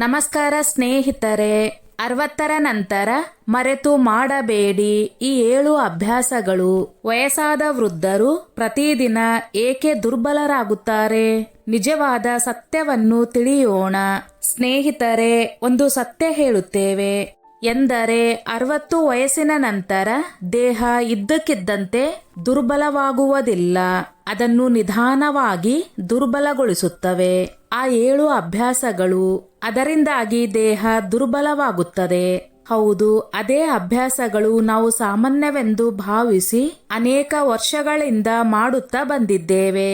ನಮಸ್ಕಾರ ಸ್ನೇಹಿತರೆ. 60ರ ನಂತರ ಮರೆತು ಮಾಡಬೇಡಿ ಈ 7 ಅಭ್ಯಾಸಗಳು. ವಯಸ್ಸಾದ ವೃದ್ಧರು ಪ್ರತಿದಿನ ಏಕೆ ದುರ್ಬಲರಾಗುತ್ತಾರೆ? ನಿಜವಾದ ಸತ್ಯವನ್ನು ತಿಳಿಯೋಣ. ಸ್ನೇಹಿತರೆ, ಒಂದು ಸತ್ಯ ಹೇಳುತ್ತೇವೆ ಎಂದರೆ 60 ವಯಸ್ಸಿನ ನಂತರ ದೇಹ ಇದ್ದಕ್ಕಿದ್ದಂತೆ ದುರ್ಬಲವಾಗುವುದಿಲ್ಲ. ಅದನ್ನು ನಿಧಾನವಾಗಿ ದುರ್ಬಲಗೊಳಿಸುತ್ತವೆ ಆ 7 ಅಭ್ಯಾಸಗಳು. ಅದರಿಂದಾಗಿ ದೇಹ ದುರ್ಬಲವಾಗುತ್ತದೆ. ಹೌದು, ಅದೇ ಅಭ್ಯಾಸಗಳು ನಾವು ಸಾಮಾನ್ಯವೆಂದು ಭಾವಿಸಿ ಅನೇಕ ವರ್ಷಗಳಿಂದ ಮಾಡುತ್ತಾ ಬಂದಿದ್ದೇವೆ.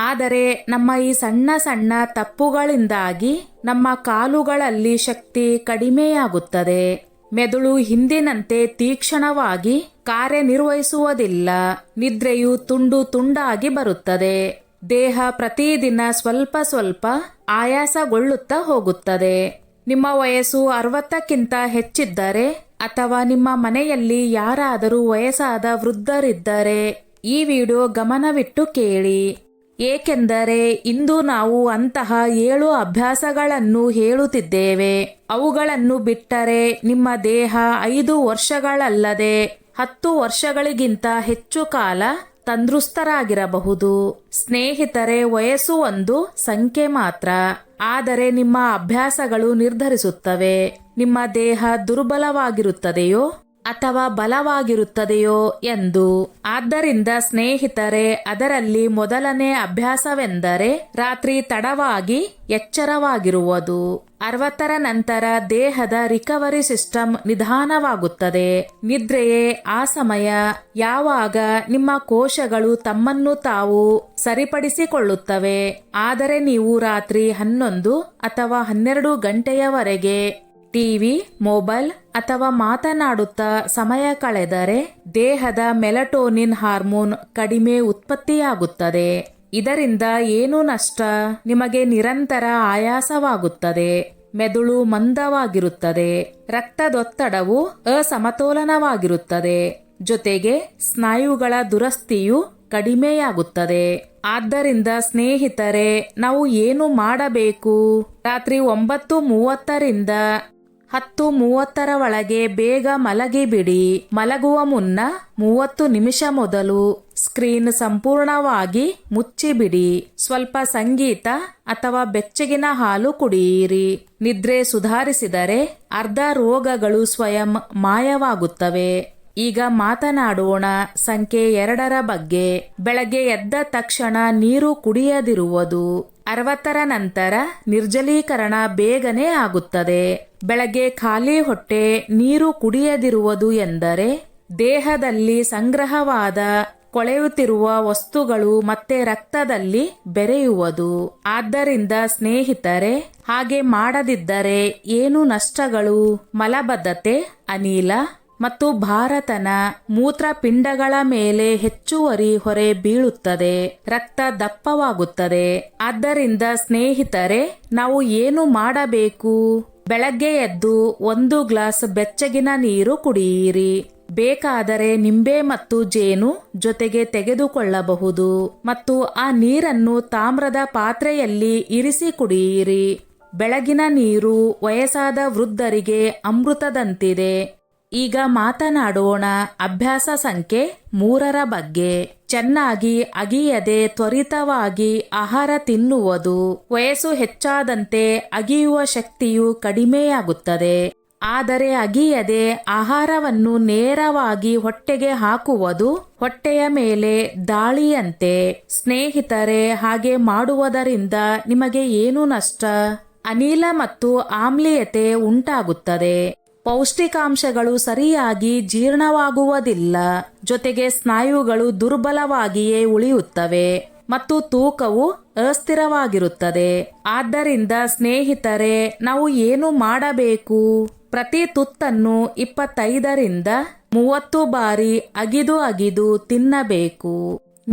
ಆದರೆ ನಮ್ಮ ಈ ಸಣ್ಣ ಸಣ್ಣ ತಪ್ಪುಗಳಿಂದಾಗಿ ನಮ್ಮ ಕಾಲುಗಳಲ್ಲಿ ಶಕ್ತಿ ಕಡಿಮೆಯಾಗುತ್ತದೆ. ಮೆದುಳು ಹಿಂದಿನಂತೆ ತೀಕ್ಷ್ಣವಾಗಿ ಕಾರ್ಯನಿರ್ವಹಿಸುವುದಿಲ್ಲ. ನಿದ್ರೆಯು ತುಂಡು ತುಂಡಾಗಿ ಬರುತ್ತದೆ. ದೇಹ ಪ್ರತಿದಿನ ಸ್ವಲ್ಪ ಸ್ವಲ್ಪ ಆಯಾಸಗೊಳ್ಳುತ್ತಾ ಹೋಗುತ್ತದೆ. ನಿಮ್ಮ ವಯಸ್ಸು 60ಕ್ಕಿಂತ ಹೆಚ್ಚಿದ್ದರೆ ಅಥವಾ ನಿಮ್ಮ ಮನೆಯಲ್ಲಿ ಯಾರಾದರೂ ವಯಸ್ಸಾದ ವೃದ್ಧರಿದ್ದರೆ ಈ ವಿಡಿಯೋ ಗಮನವಿಟ್ಟು ಕೇಳಿ. ಏಕೆಂದರೆ ಇಂದು ನಾವು ಅಂತಹ 7 ಅಭ್ಯಾಸಗಳನ್ನು ಹೇಳುತ್ತಿದ್ದೇವೆ. ಅವುಗಳನ್ನು ಬಿಟ್ಟರೆ ನಿಮ್ಮ ದೇಹ 5 ವರ್ಷಗಳಲ್ಲದೆ 10 ವರ್ಷಗಳಿಗಿಂತ ಹೆಚ್ಚು ಕಾಲ ತಂದೃಷ್ಟರಾಗಿರಬಹುದು. ಸ್ನೇಹಿತರೆ, ವಯಸ್ಸು ಒಂದು ಸಂಖ್ಯೆ ಮಾತ್ರ. ಆದರೆ ನಿಮ್ಮ ಅಭ್ಯಾಸಗಳು ನಿರ್ಧರಿಸುತ್ತವೆ ನಿಮ್ಮ ದೇಹ ದುರ್ಬಲವಾಗಿರುತ್ತದೆಯೋ ಅಥವಾ ಬಲವಾಗಿರುತ್ತದೆಯೋ ಎಂದು. ಆದ್ದರಿಂದ ಸ್ನೇಹಿತರೆ, ಅದರಲ್ಲಿ ಮೊದಲನೇ ಅಭ್ಯಾಸವೆಂದರೆ ರಾತ್ರಿ ತಡವಾಗಿ ಎಚ್ಚರವಾಗಿರುವುದು. 60ರ ನಂತರ ದೇಹದ ರಿಕವರಿ ಸಿಸ್ಟಮ್ ನಿಧಾನವಾಗುತ್ತದೆ. ನಿದ್ರೆಯೇ ಆ ಸಮಯ ಯಾವಾಗ ನಿಮ್ಮ ಕೋಶಗಳು ತಮ್ಮನ್ನು ತಾವು ಸರಿಪಡಿಸಿಕೊಳ್ಳುತ್ತವೆ. ಆದರೆ ನೀವು ರಾತ್ರಿ 11 ಅಥವಾ 12 ಗಂಟೆಯವರೆಗೆ ಟಿವಿ, ಮೊಬೈಲ್ ಅಥವಾ ಮಾತನಾಡುತ್ತಾ ಸಮಯ ಕಳೆದರೆ ದೇಹದ ಮೆಲಟೋನಿನ್ ಹಾರ್ಮೋನ್ ಕಡಿಮೆ ಉತ್ಪತ್ತಿಯಾಗುತ್ತದೆ. ಇದರಿಂದ ಏನು ನಷ್ಟ? ನಿಮಗೆ ನಿರಂತರ ಆಯಾಸವಾಗುತ್ತದೆ, ಮೆದುಳು ಮಂದವಾಗಿರುತ್ತದೆ, ರಕ್ತದೊತ್ತಡವು ಅಸಮತೋಲನವಾಗಿರುತ್ತದೆ, ಜೊತೆಗೆ ಸ್ನಾಯುಗಳ ದುರಸ್ತಿಯು ಕಡಿಮೆಯಾಗುತ್ತದೆ. ಆದ್ದರಿಂದ ಸ್ನೇಹಿತರೆ, ನಾವು ಏನು ಮಾಡಬೇಕು? ರಾತ್ರಿ 9:30ರಿಂದ 10:30ರ ಒಳಗೆ ಬೇಗ ಮಲಗಿಬಿಡಿ. ಮಲಗುವ ಮುನ್ನ 30 ನಿಮಿಷ ಮೊದಲು ಸ್ಕ್ರೀನ್ ಸಂಪೂರ್ಣವಾಗಿ ಮುಚ್ಚಿಬಿಡಿ. ಸ್ವಲ್ಪ ಸಂಗೀತ ಅಥವಾ ಬೆಚ್ಚಗಿನ ಹಾಲು ಕುಡಿಯಿರಿ. ನಿದ್ರೆ ಸುಧಾರಿಸಿದರೆ ಅರ್ಧ ರೋಗಗಳು ಸ್ವಯಂ ಮಾಯವಾಗುತ್ತವೆ. ಈಗ ಮಾತನಾಡೋಣ ಸಂಖ್ಯೆ 2ರ ಬಗ್ಗೆ. ಬೆಳಗ್ಗೆ ಎದ್ದ ತಕ್ಷಣ ನೀರು ಕುಡಿಯದಿರುವುದು. 60ರ ನಂತರ ನಿರ್ಜಲೀಕರಣ ಬೇಗನೆ ಆಗುತ್ತದೆ. ಬೆಳಗ್ಗೆ ಖಾಲಿ ಹೊಟ್ಟೆ ನೀರು ಕುಡಿಯದಿರುವುದು ಎಂದರೆ ದೇಹದಲ್ಲಿ ಸಂಗ್ರಹವಾದ ಕೊಳೆಯುತ್ತಿರುವ ವಸ್ತುಗಳು ಮತ್ತೆ ರಕ್ತದಲ್ಲಿ ಬೆರೆಯುವುದು. ಆದ್ದರಿಂದ ಸ್ನೇಹಿತರೆ, ಹಾಗೆ ಮಾಡದಿದ್ದರೆ ಏನು ನಷ್ಟಗಳು? ಮಲಬದ್ಧತೆ, ಅನಿಲ ಮತ್ತು ಭಾರತನ ಮೂತ್ರಪಿಂಡಗಳ ಮೇಲೆ ಹೆಚ್ಚುವರಿ ಹೊರೆ ಬೀಳುತ್ತದೆ. ರಕ್ತ ದಪ್ಪವಾಗುತ್ತದೆ. ಆದ್ದರಿಂದ ಸ್ನೇಹಿತರೆ, ನಾವು ಏನು ಮಾಡಬೇಕು? ಬೆಳಗ್ಗೆ ಎದ್ದು 1 ಗ್ಲಾಸ್ ಬೆಚ್ಚಗಿನ ನೀರು ಕುಡಿಯಿರಿ. ಬೇಕಾದರೆ ನಿಂಬೆ ಮತ್ತು ಜೇನು ಜೊತೆಗೆ ತೆಗೆದುಕೊಳ್ಳಬಹುದು ಮತ್ತು ಆ ನೀರನ್ನು ತಾಮ್ರದ ಪಾತ್ರೆಯಲ್ಲಿ ಇರಿಸಿ ಕುಡಿಯಿರಿ. ಬೆಳಗಿನ ನೀರು ವಯಸ್ಸಾದ ವೃದ್ಧರಿಗೆ ಅಮೃತದಂತಿದೆ. ಈಗ ಮಾತನಾಡೋಣ ಅಭ್ಯಾಸ ಸಂಖ್ಯೆ 3ರ ಬಗ್ಗೆ. ಚೆನ್ನಾಗಿ ಅಗಿಯದೆ ತ್ವರಿತವಾಗಿ ಆಹಾರ ತಿನ್ನುವುದು. ವಯಸ್ಸು ಹೆಚ್ಚಾದಂತೆ ಅಗಿಯುವ ಶಕ್ತಿಯು ಕಡಿಮೆಯಾಗುತ್ತದೆ. ಆದರೆ ಅಗಿಯದೆ ಆಹಾರವನ್ನು ನೇರವಾಗಿ ಹೊಟ್ಟೆಗೆ ಹಾಕುವುದು ಹೊಟ್ಟೆಯ ಮೇಲೆ ದಾಳಿಯಂತೆ. ಸ್ನೇಹಿತರೆ, ಹಾಗೆ ಮಾಡುವುದರಿಂದ ನಿಮಗೆ ಏನು ನಷ್ಟ? ಅನಿಲ ಮತ್ತು ಆಮ್ಲೀಯತೆ ಉಂಟಾಗುತ್ತದೆ. ಪೌಷ್ಟಿಕಾಂಶಗಳು ಸರಿಯಾಗಿ ಜೀರ್ಣವಾಗುವುದಿಲ್ಲ. ಜೊತೆಗೆ ಸ್ನಾಯುಗಳು ದುರ್ಬಲವಾಗಿಯೇ ಉಳಿಯುತ್ತವೆ ಮತ್ತು ತೂಕವು ಅಸ್ಥಿರವಾಗಿರುತ್ತದೆ. ಆದ್ದರಿಂದ ಸ್ನೇಹಿತರೆ, ನಾವು ಏನು ಮಾಡಬೇಕು? ಪ್ರತಿ ತುತ್ತನ್ನು 25ರಿಂದ 30 ಬಾರಿ ಅಗಿದು ಅಗಿದು ತಿನ್ನಬೇಕು.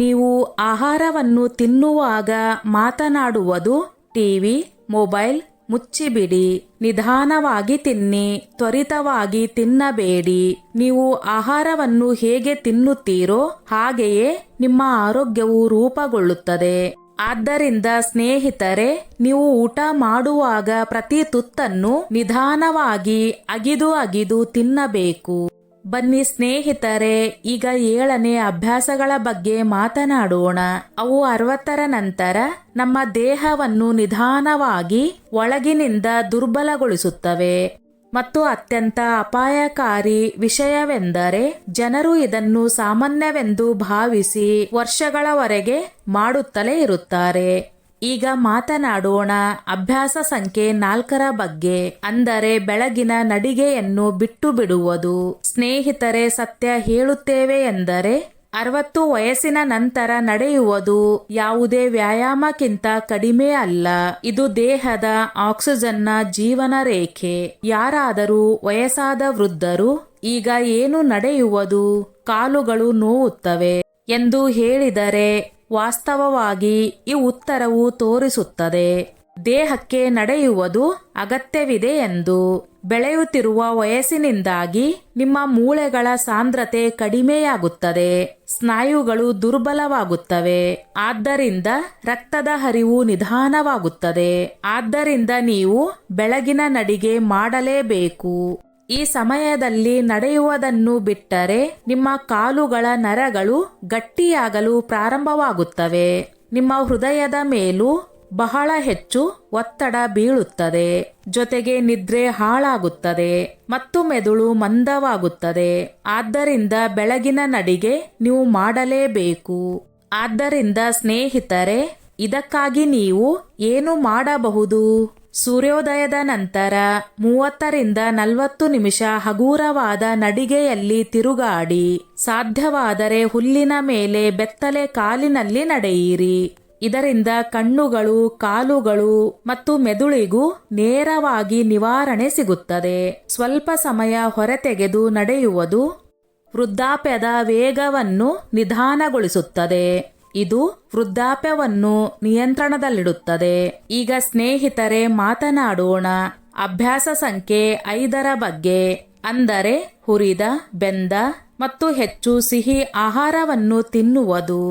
ನೀವು ಆಹಾರವನ್ನು ತಿನ್ನುವಾಗ ಮಾತನಾಡುವುದು, ಟಿವಿ, ಮೊಬೈಲ್ ಮುಚ್ಚಿಬಿಡಿ. ನಿಧಾನವಾಗಿ ತಿನ್ನಿ, ತ್ವರಿತವಾಗಿ ತಿನ್ನಬೇಡಿ. ನೀವು ಆಹಾರವನ್ನು ಹೇಗೆ ತಿನ್ನುತ್ತೀರೋ ಹಾಗೆಯೇ ನಿಮ್ಮ ಆರೋಗ್ಯವು ರೂಪುಗೊಳ್ಳುತ್ತದೆ. ಆದ್ದರಿಂದ ಸ್ನೇಹಿತರೆ, ನೀವು ಊಟ ಮಾಡುವಾಗ ಪ್ರತಿ ತುತ್ತನ್ನು ನಿಧಾನವಾಗಿ ಅಗಿದು ಅಗಿದು ತಿನ್ನಬೇಕು. ಬನ್ನಿ ಸ್ನೇಹಿತರೆ, ಈಗ 7ನೇ ಅಭ್ಯಾಸಗಳ ಬಗ್ಗೆ ಮಾತನಾಡೋಣ. ಅವು 60ರ ನಂತರ ನಮ್ಮ ದೇಹವನ್ನು ನಿಧಾನವಾಗಿ ಒಳಗಿನಿಂದ ದುರ್ಬಲಗೊಳಿಸುತ್ತವೆ. ಮತ್ತು ಅತ್ಯಂತ ಅಪಾಯಕಾರಿ ವಿಷಯವೆಂದರೆ ಜನರು ಇದನ್ನು ಸಾಮಾನ್ಯವೆಂದು ಭಾವಿಸಿ ವರ್ಷಗಳವರೆಗೆ ಮಾಡುತ್ತಲೇ ಇರುತ್ತಾರೆ. ಈಗ ಮಾತನಾಡೋಣ ಅಭ್ಯಾಸ ಸಂಖ್ಯೆ 4ರ ಬಗ್ಗೆ, ಅಂದರೆ ಬೆಳಗಿನ ನಡಿಗೆಯನ್ನು ಬಿಟ್ಟು ಬಿಡುವುದು. ಸ್ನೇಹಿತರೆ, ಸತ್ಯ ಹೇಳುತ್ತೇವೆ ಎಂದರೆ 60 ವಯಸ್ಸಿನ ನಂತರ ನಡೆಯುವುದು ಯಾವುದೇ ವ್ಯಾಯಾಮಕ್ಕಿಂತ ಕಡಿಮೆ ಅಲ್ಲ. ಇದು ದೇಹದ ಆಕ್ಸಿಜನ್ನ ಜೀವನ ರೇಖೆ. ಯಾರಾದರೂ ವಯಸ್ಸಾದ ವೃದ್ಧರು ಈಗ ಏನು ನಡೆಯುವುದು, ಕಾಲುಗಳು ನೋವುತ್ತವೆ ಎಂದು ಹೇಳಿದರೆ ವಾಸ್ತವವಾಗಿ ಈ ಉತ್ತರವು ತೋರಿಸುತ್ತದೆ ದೇಹಕ್ಕೆ ನಡೆಯುವುದು ಅಗತ್ಯವಿದೆ ಎಂದು. ಬೆಳೆಯುತ್ತಿರುವ ವಯಸ್ಸಿನಿಂದಾಗಿ ನಿಮ್ಮ ಮೂಳೆಗಳ ಸಾಂದ್ರತೆ ಕಡಿಮೆಯಾಗುತ್ತದೆ, ಸ್ನಾಯುಗಳು ದುರ್ಬಲವಾಗುತ್ತವೆ, ಆದ್ದರಿಂದ ರಕ್ತದ ಹರಿವು ನಿಧಾನವಾಗುತ್ತದೆ. ಆದ್ದರಿಂದ ನೀವು ಬೆಳಗಿನ ನಡಿಗೆ ಮಾಡಲೇಬೇಕು. ಈ ಸಮಯದಲ್ಲಿ ನಡೆಯುವುದನ್ನು ಬಿಟ್ಟರೆ ನಿಮ್ಮ ಕಾಲುಗಳ ನರಗಳು ಗಟ್ಟಿಯಾಗಲು ಪ್ರಾರಂಭವಾಗುತ್ತವೆ. ನಿಮ್ಮ ಹೃದಯದ ಮೇಲೂ ಬಹಳ ಹೆಚ್ಚು ಒತ್ತಡ ಬೀಳುತ್ತದೆ, ಜೊತೆಗೆ ನಿದ್ರೆ ಹಾಳಾಗುತ್ತದೆ ಮತ್ತು ಮೆದುಳು ಮಂದವಾಗುತ್ತದೆ. ಆದ್ದರಿಂದ ಬೆಳಗಿನ ನಡಿಗೆ ನೀವು ಮಾಡಲೇಬೇಕು. ಆದ್ದರಿಂದ ಸ್ನೇಹಿತರೆ, ಇದಕ್ಕಾಗಿ ನೀವು ಏನು ಮಾಡಬಹುದು? ಸೂರ್ಯೋದಯದ ನಂತರ 30ರಿಂದ 40 ನಿಮಿಷ ಹಗುರವಾದ ನಡಿಗೆಯಲ್ಲಿ ತಿರುಗಾಡಿ. ಸಾಧ್ಯವಾದರೆ ಹುಲ್ಲಿನ ಮೇಲೆ ಬೆತ್ತಲೆ ಕಾಲಿನಲ್ಲಿ ನಡೆಯಿರಿ. ಇದರಿಂದ ಕಣ್ಣುಗಳು, ಕಾಲುಗಳು ಮತ್ತು ಮೆದುಳಿಗೂ ನೇರವಾಗಿ ನಿವಾರಣೆ ಸಿಗುತ್ತದೆ. ಸ್ವಲ್ಪ ಸಮಯ ಹೊರತೆಗೆದು ನಡೆಯುವುದು ವೃದ್ಧಾಪ್ಯದ ವೇಗವನ್ನು ನಿಧಾನಗೊಳಿಸುತ್ತದೆ. ಇದು ವೃದ್ಧಾಪ್ಯವನ್ನು ನಿಯಂತ್ರಣದಲ್ಲಿಡುತ್ತದೆ. ಈಗ ಸ್ನೇಹಿತರೆ, ಮಾತನಾಡೋಣ ಅಭ್ಯಾಸ ಸಂಖ್ಯೆ 5ರ ಬಗ್ಗೆ, ಅಂದರೆ ಹುರಿದ, ಬೆಂದ ಮತ್ತು ಹೆಚ್ಚು ಸಿಹಿ ಆಹಾರವನ್ನು ತಿನ್ನುವುದು.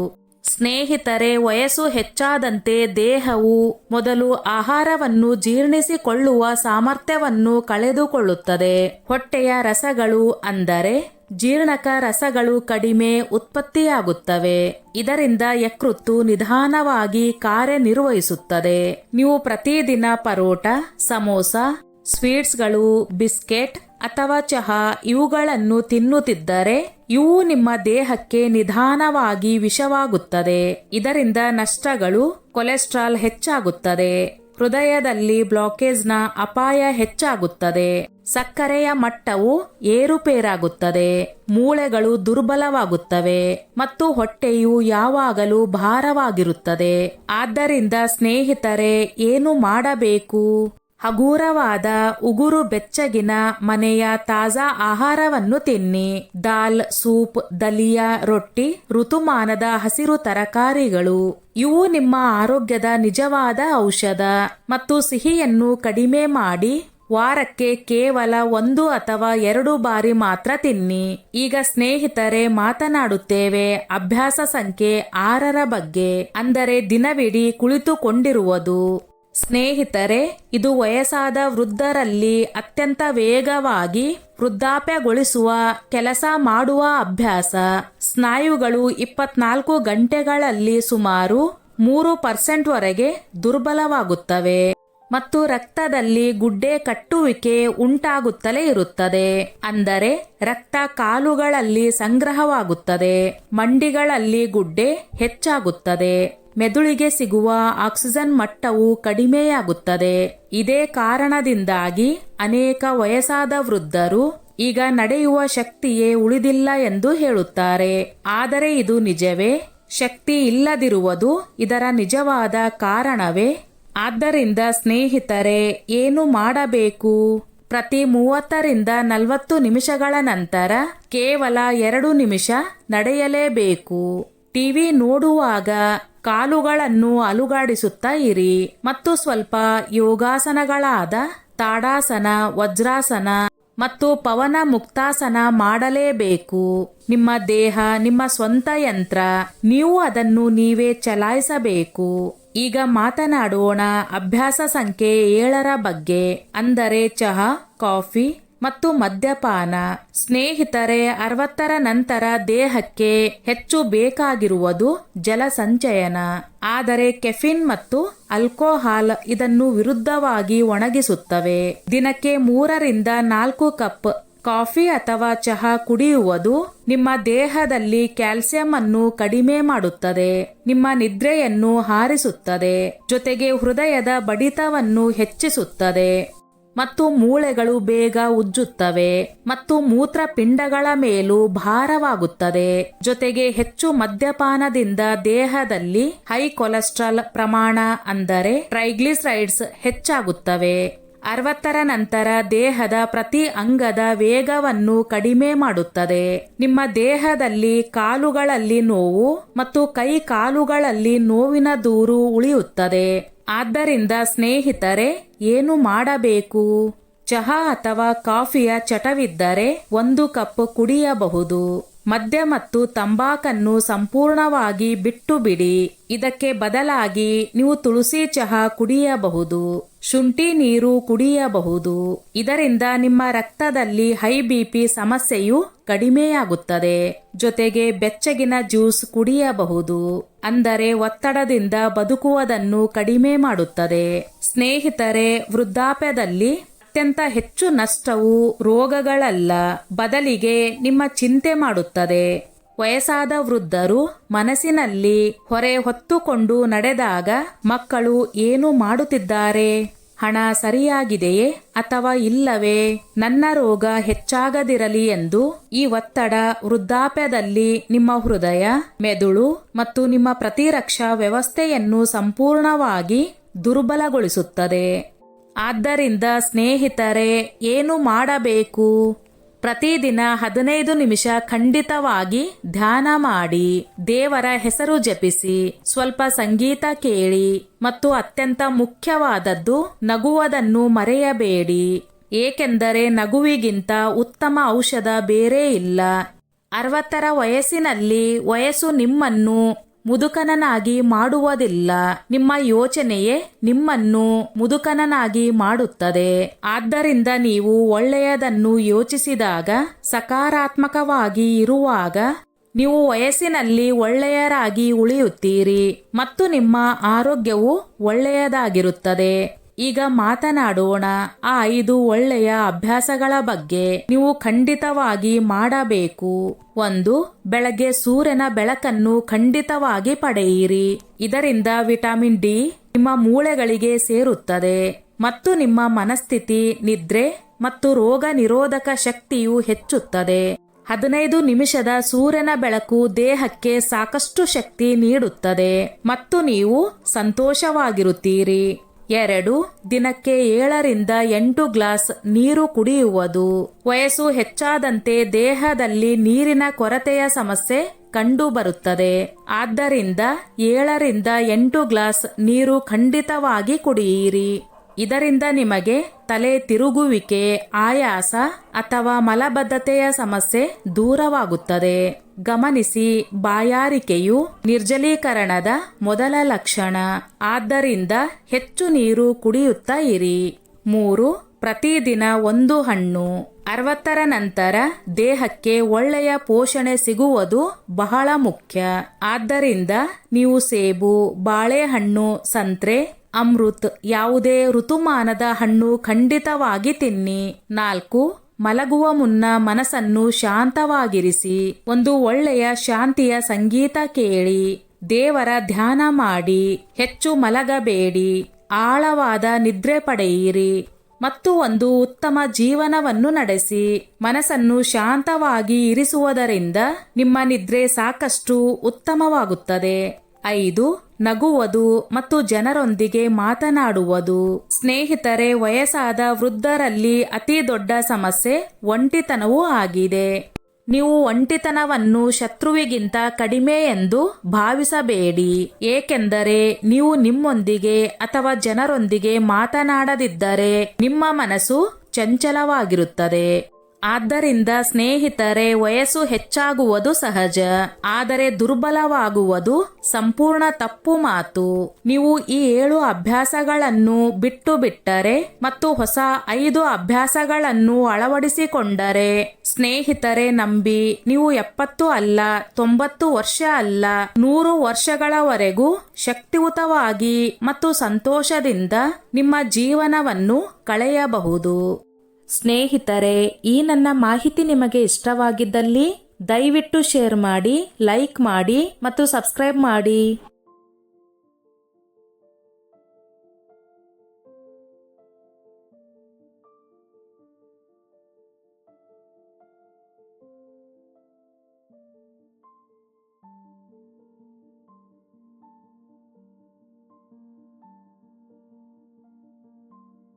ಸ್ನೇಹಿತರೆ, ವಯಸ್ಸು ಹೆಚ್ಚಾದಂತೆ ದೇಹವು ಮೊದಲು ಆಹಾರವನ್ನು ಜೀರ್ಣಿಸಿಕೊಳ್ಳುವ ಸಾಮರ್ಥ್ಯವನ್ನು ಕಳೆದುಕೊಳ್ಳುತ್ತದೆ. ಹೊಟ್ಟೆಯ ರಸಗಳು, ಅಂದರೆ ಜೀರ್ಣಕ ರಸಗಳು ಕಡಿಮೆ ಉತ್ಪತ್ತಿಯಾಗುತ್ತವೆ. ಇದರಿಂದ ಯಕೃತ್ತು ನಿಧಾನವಾಗಿ ಕಾರ್ಯನಿರ್ವಹಿಸುತ್ತದೆ. ನೀವು ಪ್ರತಿದಿನ ಪರೋಟ, ಸಮೋಸ, ಸ್ವೀಟ್ಸ್ಗಳು, ಬಿಸ್ಕೆಟ್ ಅಥವಾ ಚಹಾ ಇವುಗಳನ್ನು ತಿನ್ನುತ್ತಿದ್ದರೆ ಇವು ನಿಮ್ಮ ದೇಹಕ್ಕೆ ನಿಧಾನವಾಗಿ ವಿಷವಾಗುತ್ತದೆ. ಇದರಿಂದ ನಷ್ಟಗಳು, ಕೊಲೆಸ್ಟ್ರಾಲ್ ಹೆಚ್ಚಾಗುತ್ತದೆ, ಹೃದಯದಲ್ಲಿ ಬ್ಲಾಕೇಜ್ನ ಅಪಾಯ ಹೆಚ್ಚಾಗುತ್ತದೆ, ಸಕ್ಕರೆಯ ಮಟ್ಟವು ಏರುಪೇರಾಗುತ್ತದೆ, ಮೂಳೆಗಳು ದುರ್ಬಲವಾಗುತ್ತವೆ ಮತ್ತು ಹೊಟ್ಟೆಯು ಯಾವಾಗಲೂ ಭಾರವಾಗಿರುತ್ತದೆ. ಆದ್ದರಿಂದ ಸ್ನೇಹಿತರೆ, ಏನು ಮಾಡಬೇಕು? ಹಗೂರವಾದ ಉಗುರು ಬೆಚ್ಚಗಿನ ಮನೆಯ ತಾಜಾ ಆಹಾರವನ್ನು ತಿನ್ನಿ. ದಾಲ್, ಸೂಪ್, ದಲಿಯಾ, ರೊಟ್ಟಿ, ಋತುಮಾನದ ಹಸಿರು ತರಕಾರಿಗಳು ಇವು ನಿಮ್ಮ ಆರೋಗ್ಯದ ನಿಜವಾದ ಔಷಧ. ಮತ್ತು ಸಿಹಿಯನ್ನು ಕಡಿಮೆ ಮಾಡಿ ವಾರಕ್ಕೆ ಕೇವಲ 1 ಅಥವಾ 2 ಬಾರಿ ಮಾತ್ರ ತಿನ್ನಿ. ಈಗ ಸ್ನೇಹಿತರೆ, ಮಾತನಾಡುತ್ತೇವೆ ಅಭ್ಯಾಸ ಸಂಖ್ಯೆ 6ರ ಬಗ್ಗೆ, ಅಂದರೆ ದಿನವಿಡೀ ಕುಳಿತುಕೊಂಡಿರುವುದು. ಸ್ನೇಹಿತರೆ, ಇದು ವಯಸ್ಸಾದ ವೃದ್ಧರಲ್ಲಿ ಅತ್ಯಂತ ವೇಗವಾಗಿ ವೃದ್ಧಾಪ್ಯಗೊಳಿಸುವ ಕೆಲಸ ಮಾಡುವ ಅಭ್ಯಾಸ. ಸ್ನಾಯುಗಳು 24 ಗಂಟೆಗಳಲ್ಲಿ ಸುಮಾರು 3% ವರೆಗೆ ದುರ್ಬಲವಾಗುತ್ತವೆ ಮತ್ತು ರಕ್ತದಲ್ಲಿ ಗುಡ್ಡೆ ಕಟ್ಟುವಿಕೆ ಉಂಟಾಗುತ್ತಲೇ ಇರುತ್ತದೆ. ಅಂದರೆ ರಕ್ತ ಕಾಲುಗಳಲ್ಲಿ ಸಂಗ್ರಹವಾಗುತ್ತದೆ, ಮಂಡಿಗಳಲ್ಲಿ ಗುಡ್ಡೆ ಹೆಚ್ಚಾಗುತ್ತದೆ, ಮೆದುಳಿಗೆ ಸಿಗುವ ಆಕ್ಸಿಜನ್ ಮಟ್ಟವು ಕಡಿಮೆಯಾಗುತ್ತದೆ. ಇದೇ ಕಾರಣದಿಂದಾಗಿ ಅನೇಕ ವಯಸ್ಸಾದ ವೃದ್ಧರು ಈಗ ನಡೆಯುವ ಶಕ್ತಿಯೇ ಉಳಿದಿಲ್ಲ ಎಂದು ಹೇಳುತ್ತಾರೆ. ಆದರೆ ಇದು ನಿಜವೇ? ಶಕ್ತಿ ಇಲ್ಲದಿರುವುದು ಇದರ ನಿಜವಾದ ಕಾರಣವೇ? ಆದ್ದರಿಂದ ಸ್ನೇಹಿತರೆ, ಏನು ಮಾಡಬೇಕು? ಪ್ರತಿ 30ರಿಂದ 40 ನಿಮಿಷಗಳ ನಂತರ ಕೇವಲ 2 ನಿಮಿಷ ನಡೆಯಲೇಬೇಕು. ಟಿವಿ ನೋಡುವಾಗ ಕಾಲುಗಳನ್ನು ಅಲುಗಾಡಿಸುತ್ತಾ ಇರಿ ಮತ್ತು ಸ್ವಲ್ಪ ಯೋಗಾಸನಗಳಾದ ತಾಡಾಸನ, ವಜ್ರಾಸನ ಮತ್ತು ಪವನ ಮುಕ್ತಾಸನ ಮಾಡಲೇಬೇಕು. ನಿಮ್ಮ ದೇಹ ನಿಮ್ಮ ಸ್ವಂತ ಯಂತ್ರ, ನೀವು ಅದನ್ನು ನೀವೇ ಚಲಾಯಿಸಬೇಕು. ಈಗ ಮಾತನಾಡೋಣ ಅಭ್ಯಾಸ ಸಂಖ್ಯೆ 7ರ ಬಗ್ಗೆ, ಅಂದರೆ ಚಹಾ, ಕಾಫಿ ಮತ್ತು ಮದ್ಯಪಾನ. ಸ್ನೇಹಿತರೆ, 60ರ ನಂತರ ದೇಹಕ್ಕೆ ಹೆಚ್ಚು ಬೇಕಾಗಿರುವುದು ಜಲ ಸಂಚಯನ. ಆದರೆ ಕೆಫಿನ್ ಮತ್ತು ಆಲ್ಕೋಹಾಲ್ ಇದನ್ನು ವಿರುದ್ಧವಾಗಿ ಒಣಗಿಸುತ್ತವೆ. ದಿನಕ್ಕೆ 3ರಿಂದ 4 ಕಪ್ ಕಾಫಿ ಅಥವಾ ಚಹಾ ಕುಡಿಯುವುದು ನಿಮ್ಮ ದೇಹದಲ್ಲಿ ಕ್ಯಾಲ್ಸಿಯಂ ಅನ್ನು ಕಡಿಮೆ ಮಾಡುತ್ತದೆ, ನಿಮ್ಮ ನಿದ್ರೆಯನ್ನು ಹಾರಿಸುತ್ತದೆ, ಜೊತೆಗೆ ಹೃದಯದ ಬಡಿತವನ್ನು ಹೆಚ್ಚಿಸುತ್ತದೆ ಮತ್ತು ಮೂಳೆಗಳು ಬೇಗ ಉಜ್ಜುತ್ತವೆ ಮತ್ತು ಮೂತ್ರಪಿಂಡಗಳ ಮೇಲೂ ಭಾರವಾಗುತ್ತದೆ. ಜೊತೆಗೆ ಹೆಚ್ಚು ಮದ್ಯಪಾನದಿಂದ ದೇಹದಲ್ಲಿ ಹೈ ಕೊಲೆಸ್ಟ್ರಾಲ್ ಪ್ರಮಾಣ, ಅಂದರೆ ಟ್ರೈಗ್ಲಿಸರೈಡ್ಸ್ ಹೆಚ್ಚಾಗುತ್ತವೆ. 60ರ ನಂತರ ದೇಹದ ಪ್ರತಿ ಅಂಗದ ವೇಗವನ್ನು ಕಡಿಮೆ ಮಾಡುತ್ತದೆ. ನಿಮ್ಮ ದೇಹದಲ್ಲಿ ಕಾಲುಗಳಲ್ಲಿ ನೋವು ಮತ್ತು ಕೈ ಕಾಲುಗಳಲ್ಲಿ ನೋವಿನ ದೂರು ಉಳಿಯುತ್ತದೆ. ಆದ್ದರಿಂದ ಸ್ನೇಹಿತರೆ, ಏನು ಮಾಡಬೇಕು? ಚಹಾ ಅಥವಾ ಕಾಫಿಯ ಚಟವಿದ್ದರೆ 1 ಕಪ್ ಕುಡಿಯಬಹುದು. ಮದ್ಯ ಮತ್ತು ತಂಬಾಕನ್ನು ಸಂಪೂರ್ಣವಾಗಿ ಬಿಟ್ಟು ಬಿಡಿ. ಇದಕ್ಕೆ ಬದಲಾಗಿ ನೀವು ತುಳಸಿ ಚಹಾ ಕುಡಿಯಬಹುದು, ಶುಂಠಿ ನೀರು ಕುಡಿಯಬಹುದು. ಇದರಿಂದ ನಿಮ್ಮ ರಕ್ತದಲ್ಲಿ ಹೈ ಬಿಪಿ ಸಮಸ್ಯೆಯು ಕಡಿಮೆಯಾಗುತ್ತದೆ. ಜೊತೆಗೆ ಬೆಚ್ಚಗಿನ ಜ್ಯೂಸ್ ಕುಡಿಯಬಹುದು, ಅಂದರೆ ಒತ್ತಡದಿಂದ ಬದುಕುವುದನ್ನು ಕಡಿಮೆ ಮಾಡುತ್ತದೆ. ಸ್ನೇಹಿತರೆ, ವೃದ್ಧಾಪ್ಯದಲ್ಲಿ ಅತ್ಯಂತ ಹೆಚ್ಚು ನಷ್ಟವು ರೋಗಗಳಲ್ಲ, ಬದಲಿಗೆ ನಿಮ್ಮ ಚಿಂತೆ ಮಾಡುತ್ತದೆ. ವಯಸ್ಸಾದ ವೃದ್ಧರು ಮನಸ್ಸಿನಲ್ಲಿ ಹೊರೆ ಹೊತ್ತುಕೊಂಡು ನಡೆದಾಗ ಮಕ್ಕಳು ಏನು ಮಾಡುತ್ತಿದ್ದಾರೆ? ಹಣ ಸರಿಯಾಗಿದೆಯೇ ಅಥವಾ ಇಲ್ಲವೇ? ನನ್ನ ರೋಗ ಹೆಚ್ಚಾಗದಿರಲಿ ಎಂದು ಈ ಒತ್ತಡ ವೃದ್ಧಾಪ್ಯದಲ್ಲಿ ನಿಮ್ಮ ಹೃದಯ, ಮೆದುಳು ಮತ್ತು ನಿಮ್ಮ ಪ್ರತಿರಕ್ಷಾ ವ್ಯವಸ್ಥೆಯನ್ನು ಸಂಪೂರ್ಣವಾಗಿ ದುರ್ಬಲಗೊಳಿಸುತ್ತದೆ. ಆದ್ದರಿಂದ ಸ್ನೇಹಿತರೆ, ಏನು ಮಾಡಬೇಕು? ಪ್ರತಿದಿನ 15 ನಿಮಿಷ ಖಂಡಿತವಾಗಿ ಧ್ಯಾನ ಮಾಡಿ, ದೇವರ ಹೆಸರು ಜಪಿಸಿ, ಸ್ವಲ್ಪ ಸಂಗೀತ ಕೇಳಿ ಮತ್ತು ಅತ್ಯಂತ ಮುಖ್ಯವಾದದ್ದು ನಗುವುದನ್ನು ಮರೆಯಬೇಡಿ. ಏಕೆಂದರೆ ನಗುವಿಗಿಂತ ಉತ್ತಮ ಔಷಧ ಬೇರೆ ಇಲ್ಲ. 60ರ ವಯಸ್ಸಿನಲ್ಲಿ ವಯಸ್ಸು ನಿಮ್ಮನ್ನು ಮುದುಕನನಾಗಿ ಮಾಡುವುದಿಲ್ಲ, ನಿಮ್ಮ ಯೋಚನೆಯೇ ನಿಮ್ಮನ್ನು ಮುದುಕನನಾಗಿ ಮಾಡುತ್ತದೆ. ಆದ್ದರಿಂದ ನೀವು ಒಳ್ಳೆಯದನ್ನು ಯೋಚಿಸಿದಾಗ, ಸಕಾರಾತ್ಮಕವಾಗಿ ಇರುವಾಗ ನೀವು ವಯಸ್ಸಿನಲ್ಲಿ ಒಳ್ಳೆಯರಾಗಿ ಉಳಿಯುತ್ತೀರಿ ಮತ್ತು ನಿಮ್ಮ ಆರೋಗ್ಯವು ಒಳ್ಳೆಯದಾಗಿರುತ್ತದೆ. ಈಗ ಮಾತನಾಡೋಣ ಆ 5 ಒಳ್ಳೆಯ ಅಭ್ಯಾಸಗಳ ಬಗ್ಗೆ. ನೀವು ಖಂಡಿತವಾಗಿ ಮಾಡಬೇಕು. 1. ಬೆಳಗ್ಗೆ ಸೂರ್ಯನ ಬೆಳಕನ್ನು ಖಂಡಿತವಾಗಿ ಪಡೆಯಿರಿ. ಇದರಿಂದ ವಿಟಮಿನ್ ಡಿ ನಿಮ್ಮ ಮೂಳೆಗಳಿಗೆ ಸೇರುತ್ತದೆ ಮತ್ತು ನಿಮ್ಮ ಮನಸ್ಥಿತಿ, ನಿದ್ರೆ ಮತ್ತು ರೋಗ ನಿರೋಧಕ ಶಕ್ತಿಯು ಹೆಚ್ಚುತ್ತದೆ. 15 ನಿಮಿಷದ ಸೂರ್ಯನ ಬೆಳಕು ದೇಹಕ್ಕೆ ಸಾಕಷ್ಟು ಶಕ್ತಿ ನೀಡುತ್ತದೆ ಮತ್ತು ನೀವು ಸಂತೋಷವಾಗಿರುತ್ತೀರಿ. 2. ದಿನಕ್ಕೆ 7ರಿಂದ 8 ಗ್ಲಾಸ್ ನೀರು ಕುಡಿಯುವುದು. ವಯಸ್ಸು ಹೆಚ್ಚಾದಂತೆ ದೇಹದಲ್ಲಿ ನೀರಿನ ಕೊರತೆಯ ಸಮಸ್ಯೆ ಕಂಡುಬರುತ್ತದೆ. ಆದ್ದರಿಂದ 7ರಿಂದ 8 ಗ್ಲಾಸ್ ನೀರು ಖಂಡಿತವಾಗಿ ಕುಡಿಯಿರಿ. ಇದರಿಂದ ನಿಮಗೆ ತಲೆ ತಿರುಗುವಿಕೆ, ಆಯಾಸ ಅಥವಾ ಮಲಬದ್ಧತೆಯ ಸಮಸ್ಯೆ ದೂರವಾಗುತ್ತದೆ. ಗಮನಿಸಿ, ಬಾಯಾರಿಕೆಯು ನಿರ್ಜಲೀಕರಣದ ಮೊದಲ ಲಕ್ಷಣ. ಆದ್ದರಿಂದ ಹೆಚ್ಚು ನೀರು ಕುಡಿಯುತ್ತಾ ಇರಿ. 3. ಪ್ರತಿದಿನ 1 ಹಣ್ಣು. 60ರ ನಂತರ ದೇಹಕ್ಕೆ ಒಳ್ಳೆಯ ಪೋಷಣೆ ಸಿಗುವುದು ಬಹಳ ಮುಖ್ಯ. ಆದ್ದರಿಂದ ನೀವು ಸೇಬು, ಬಾಳೆಹಣ್ಣು, ಸಂತ್ರೆ, ಅಮೃತ್, ಯಾವುದೇ ಋತುಮಾನದ ಹಣ್ಣು ಖಂಡಿತವಾಗಿ ತಿನ್ನಿ. 4. ಮಲಗುವ ಮುನ್ನ ಮನಸ್ಸನ್ನು ಶಾಂತವಾಗಿರಿಸಿ. ಒಂದು ಒಳ್ಳೆಯ ಶಾಂತಿಯ ಸಂಗೀತ ಕೇಳಿ. ದೇವರ ಧ್ಯಾನ ಮಾಡಿ. ಹೆಚ್ಚು ಮಲಗಬೇಡಿ. ಆಳವಾದ ನಿದ್ರೆ ಪಡೆಯಿರಿ ಮತ್ತು ಒಂದು ಉತ್ತಮ ಜೀವನವನ್ನು ನಡೆಸಿ. ಮನಸ್ಸನ್ನು ಶಾಂತವಾಗಿ ಇರಿಸುವುದರಿಂದ ನಿಮ್ಮ ನಿದ್ರೆ ಸಾಕಷ್ಟು ಉತ್ತಮವಾಗುತ್ತದೆ. 5. ನಗುವುದು ಮತ್ತು ಜನರೊಂದಿಗೆ ಮಾತನಾಡುವುದು. ಸ್ನೇಹಿತರೆ, ವಯಸ್ಸಾದ ವೃದ್ಧರಲ್ಲಿ ಅತಿ ದೊಡ್ಡ ಸಮಸ್ಯೆ ಒಂಟಿತನವೂ ಆಗಿದೆ. ನೀವು ಒಂಟಿತನವನ್ನು ಶತ್ರುವಿಗಿಂತ ಕಡಿಮೆ ಎಂದು ಭಾವಿಸಬೇಡಿ, ಏಕೆಂದರೆ ನೀವು ನಿಮ್ಮೊಂದಿಗೆ ಅಥವಾ ಜನರೊಂದಿಗೆ ಮಾತನಾಡದಿದ್ದರೆ ನಿಮ್ಮ ಮನಸ್ಸು ಚಂಚಲವಾಗಿರುತ್ತದೆ. ಆದ್ದರಿಂದ ಸ್ನೇಹಿತರೆ, ವಯಸ್ಸು ಹೆಚ್ಚಾಗುವುದು ಸಹಜ, ಆದರೆ ದುರ್ಬಲವಾಗುವುದು ಸಂಪೂರ್ಣ ತಪ್ಪು ಮಾತು. ನೀವು ಈ 7 ಅಭ್ಯಾಸಗಳನ್ನು ಬಿಟ್ಟು ಬಿಟ್ಟರೆ ಮತ್ತು ಹೊಸ 5 ಅಭ್ಯಾಸಗಳನ್ನು ಅಳವಡಿಸಿಕೊಂಡರೆ, ಸ್ನೇಹಿತರೆ ನಂಬಿ, ನೀವು 70 ಅಲ್ಲ, 90 ವರ್ಷ ಅಲ್ಲ, 100 ವರ್ಷಗಳವರೆಗೂ ಶಕ್ತಿಯುತವಾಗಿ ಮತ್ತು ಸಂತೋಷದಿಂದ ನಿಮ್ಮ ಜೀವನವನ್ನು ಕಳೆಯಬಹುದು. ಸ್ನೇಹಿತರೆ, ಈ ನನ್ನ ಮಾಹಿತಿ ನಿಮಗೆ ಇಷ್ಟವಾಗಿದ್ದಲ್ಲಿ ದಯವಿಟ್ಟು ಶೇರ್ ಮಾಡಿ, ಲೈಕ್ ಮಾಡಿ ಮತ್ತು ಸಬ್ಸ್ಕ್ರೈಬ್ ಮಾಡಿ.